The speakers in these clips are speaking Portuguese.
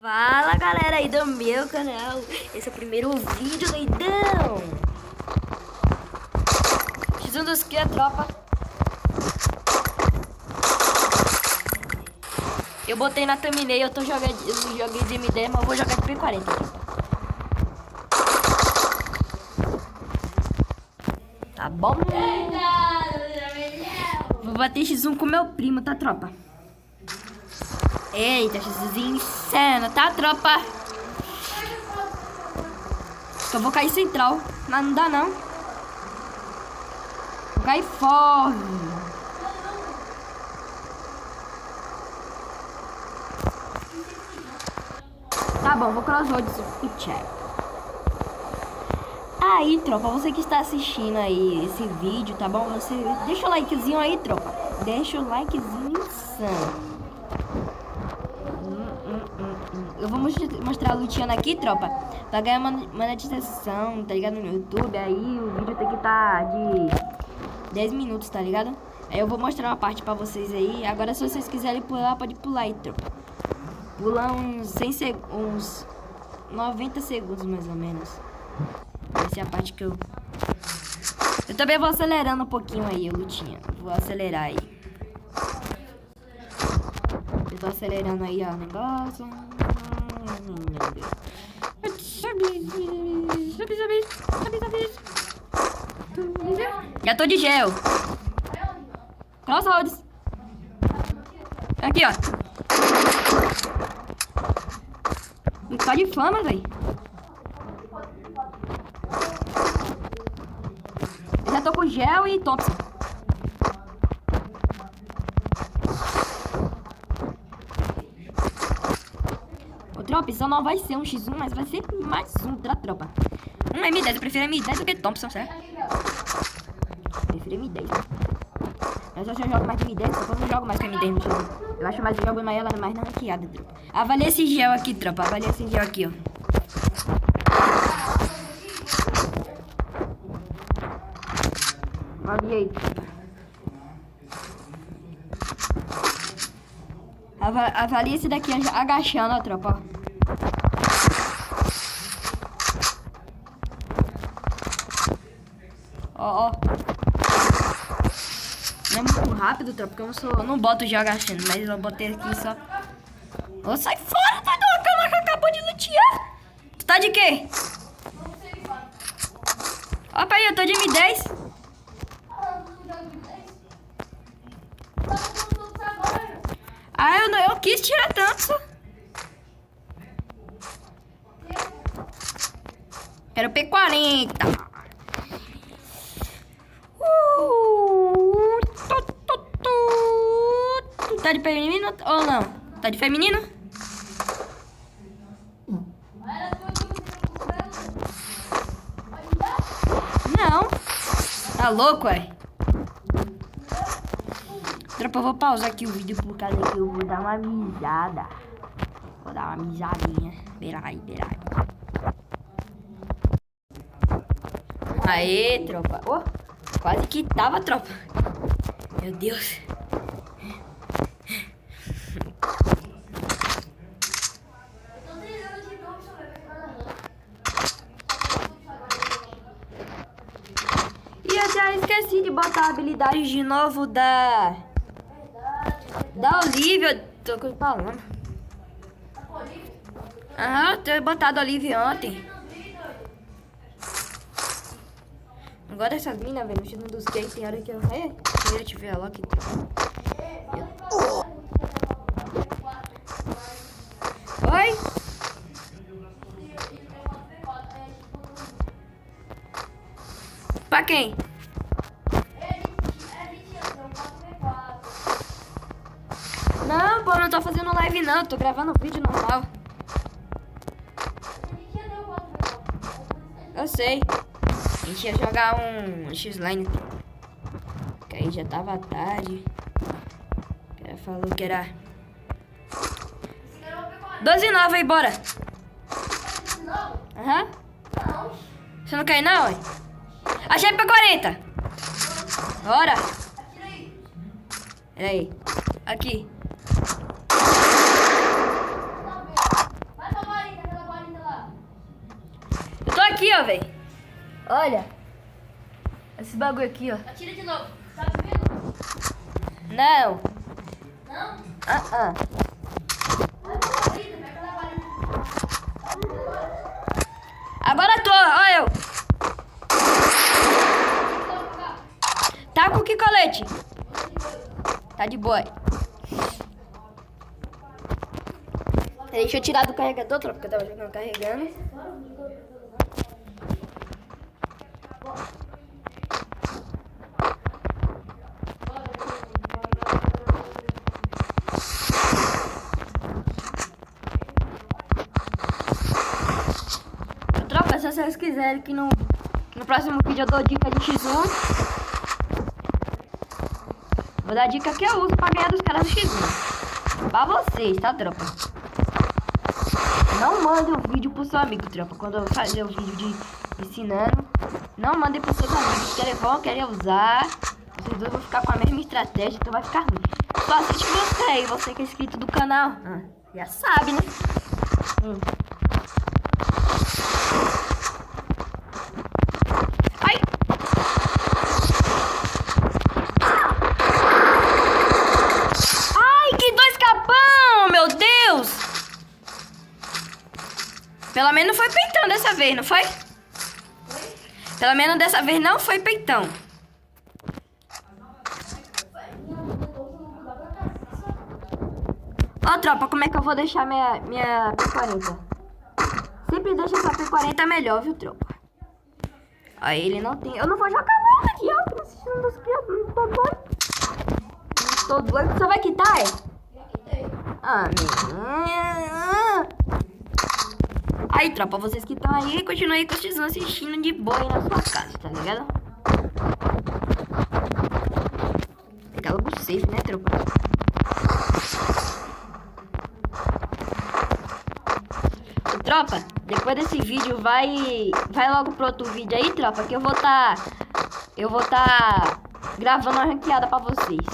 Fala galera aí do meu canal, esse é o primeiro vídeo doidão. X1 dos que é tropa. Eu botei na thumbnail, eu joguei de M10, mas eu vou jogar de P40 tropa. Tá bom? Vou bater X1 com meu primo, tá tropa? Eita, Xzinho insano, tá, tropa? Eu vou cair central, mas não dá, não. Vou cair forte. Tá bom, vou crossroads o check. Aí, tropa, você que está assistindo aí esse vídeo, tá bom? Você deixa o likezinho aí, tropa. Deixa o likezinho insano. Eu vou mostrar a lutinha aqui, tropa, pra ganhar monetização, tá ligado? No YouTube. Aí o vídeo tem que estar de 10 minutos, tá ligado? Aí eu vou mostrar uma parte pra vocês aí. Agora, se vocês quiserem pular, pode pular aí, tropa. Pular uns 100 uns 90 segundos, mais ou menos. Essa é a parte que eu também vou acelerando um pouquinho aí, lutinha. Vou acelerar aí. Eu tô acelerando aí, ó, o negócio. Já tô de gel. Crossroads. Aqui, ó. Tá de fama, velho. Eu já tô com gel e Thompson. Tropa, isso não vai ser um X1, mas vai ser mais um, tá, tropa? Um M10, eu prefiro M10 do que Thompson, certo? Prefiro M10. Mas eu jogo mais que M10, eu não jogo mais que M10 no X1. Eu acho mais jogo mais ela mais na ranqueada, tropa. Avalia esse gel aqui, tropa. Avalia esse gel aqui, ó. Avalia aí, tropa. Avalia esse daqui agachando, ó, tropa. Ó. Não é muito rápido, tropa, porque eu não boto já agachando, mas eu botei aqui só. Ô, sai fora, tá doido? Calma que acabou de lutear. Tu tá de quê? Opa aí, eu tô de M10. Ah, eu quis tirar tanto só. Quero P40. Tá de feminino ou não? Tá de feminino? Não. Tá louco, ué? Tropa, eu vou pausar aqui o vídeo por causa que eu vou dar uma mijada. Vou dar uma mijadinha. Peraí. Aê, tropa. Oh, quase que tava, tropa. Meu Deus. E eu já esqueci de botar a habilidade de novo da Olivia. Tô falando. Aham, tenho botado a Olivia ontem. Agora essas minas, velho, no X1 dos gays, tem hora que eu queria te ver a Loki. Oi? Pra quem? Não, pô, não tô fazendo live não, tô gravando vídeo normal. Eu sei. A gente ia jogar um X-Line. Que aí já tava tarde. O cara falou que era 12:09 aí, bora. Aham. Você não quer ir não, ué? Achei P40. Bora. Peraí. Aqui. aqui, ó, velho. Olha. Esse bagulho aqui, ó. Atira de novo. Tá vendo? Não. Não? Agora tô, olha eu. Tá com que colete? Tá de boa. Deixa eu tirar do carregador, tropa, porque eu tava jogando carregando. Tropa, se vocês quiserem que no próximo vídeo eu dou dica de X1. Vou dar dica que eu uso pra ganhar dos caras do X1. Pra vocês, tá, tropa? Não mande o vídeo pro seu amigo, tropa. Quando eu fazer o vídeo de ensinando, não mandem pros seus amigos. Querem usar. Vocês dois vão ficar com a mesma estratégia, então vai ficar ruim. Só assiste você aí, você que é inscrito do canal. Já sabe, né? Ai! Ai, que dois capão, meu Deus! Pelo menos não foi peitão dessa vez, não foi? Pelo menos dessa vez não foi peitão. Ó, tropa, como é que eu vou deixar minha P40? Sempre deixa essa P40 melhor, viu, tropa? Aí ele não tem... Eu não vou jogar mais aqui, ó. Tô assistindo das crianças, não tô doido. Não tô doido. Você vai quitar, é? Ah, menina. Aí, tropa, vocês que estão aí, continuem aí com vocês assistindo de boa aí na sua casa, tá ligado? Pegar logo safe, né, tropa? E, tropa, depois desse vídeo vai logo pro outro vídeo aí, tropa, que eu vou tá gravando uma ranqueada pra vocês.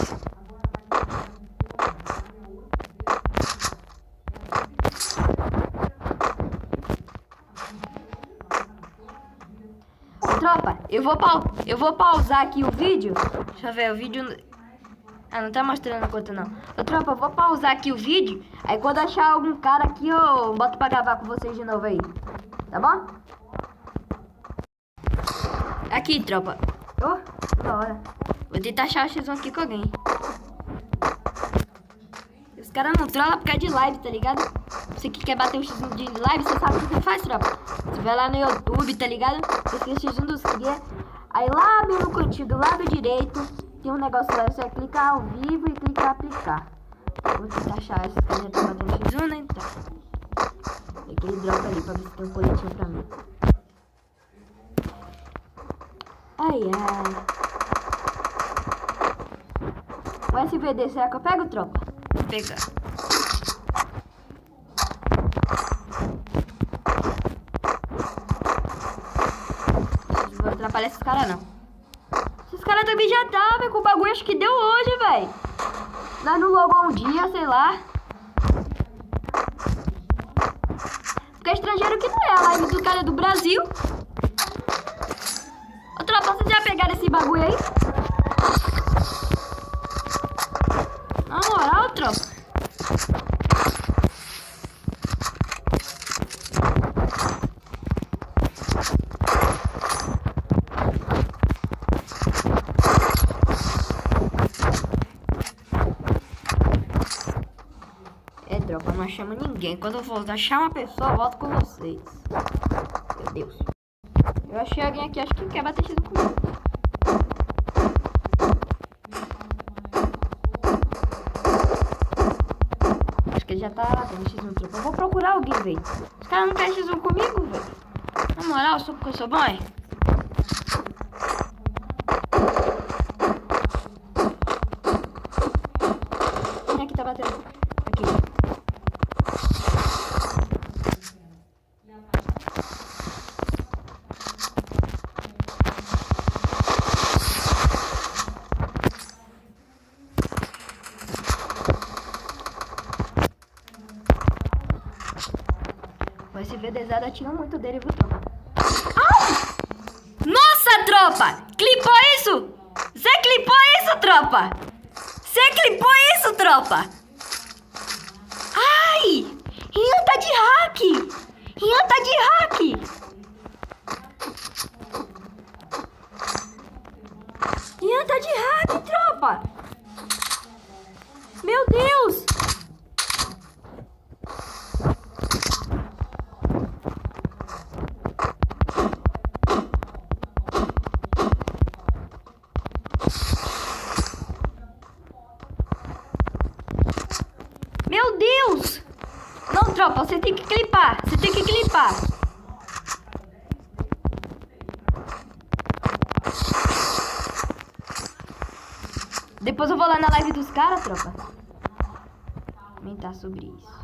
Tropa, eu vou pausar aqui o vídeo. Deixa eu ver, o vídeo... Ah, não tá mostrando quanto não. Ô, tropa, eu vou pausar aqui o vídeo. Aí quando achar algum cara aqui, eu boto pra gravar com vocês de novo aí. Tá bom? Aqui, tropa. Da hora. Vou tentar achar o X1 aqui com alguém. Os caras não trollam por causa de live, tá ligado? Você que quer bater o X1 de live, você sabe o que você faz, tropa? Você vai lá no YouTube, tá ligado? Você X1 dos cria. Aí lá bem no cantinho do lado direito tem um negócio lá, você vai clicar ao vivo e clicar aplicar. Vou tentar achar esses caras já estão batendo X1, né? Então. Aquele dropa ali pra ver se tem um coletinho pra mim. Ai, ai. O SVD, será que eu pego, tropa? Vou pegar. Não vou atrapalhar esses caras, não. Esses caras também já tá, velho, com o bagulho, acho que deu hoje, velho. Nós não logou um dia, sei lá. Porque é estrangeiro que não é, a live do cara é do Brasil. Ô, tropa, vocês já pegaram esse bagulho aí? Na moral, tropa. Tropa, não chama ninguém. Quando eu for achar uma pessoa, eu volto com vocês. Meu Deus. Eu achei alguém aqui, acho que quer bater X1 comigo. Acho que ele já tá batendo X1, tropa. Eu vou procurar alguém, velho. Os caras não querem X1 comigo, velho. Na moral, só porque eu sou bom, é? Quem é que tá batendo? Esse VDzado atira muito dele, viu, tropa? Nossa, tropa! Clipou isso? Você clipou isso, tropa? Você clipou isso, tropa? Ai! Ian tá de hack! Ian tá de hack! Ian tá de hack, tropa! Meu Deus! Meu Deus! Não, tropa, você tem que clipar. Você tem que clipar. Depois eu vou lá na live dos caras, tropa. Comentar sobre isso.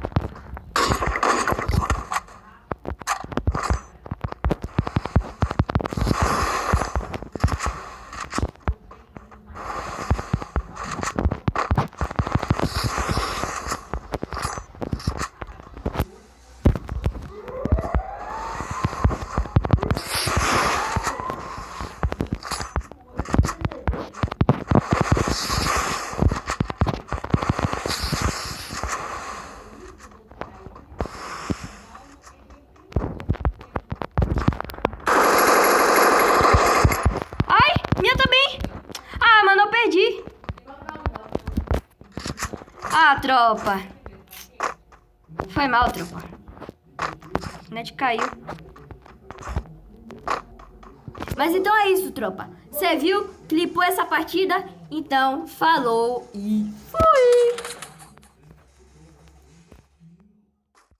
Ah, tropa. Foi mal, tropa. A net caiu. Mas então é isso, tropa. Você viu? Clipou essa partida? Então, falou e fui!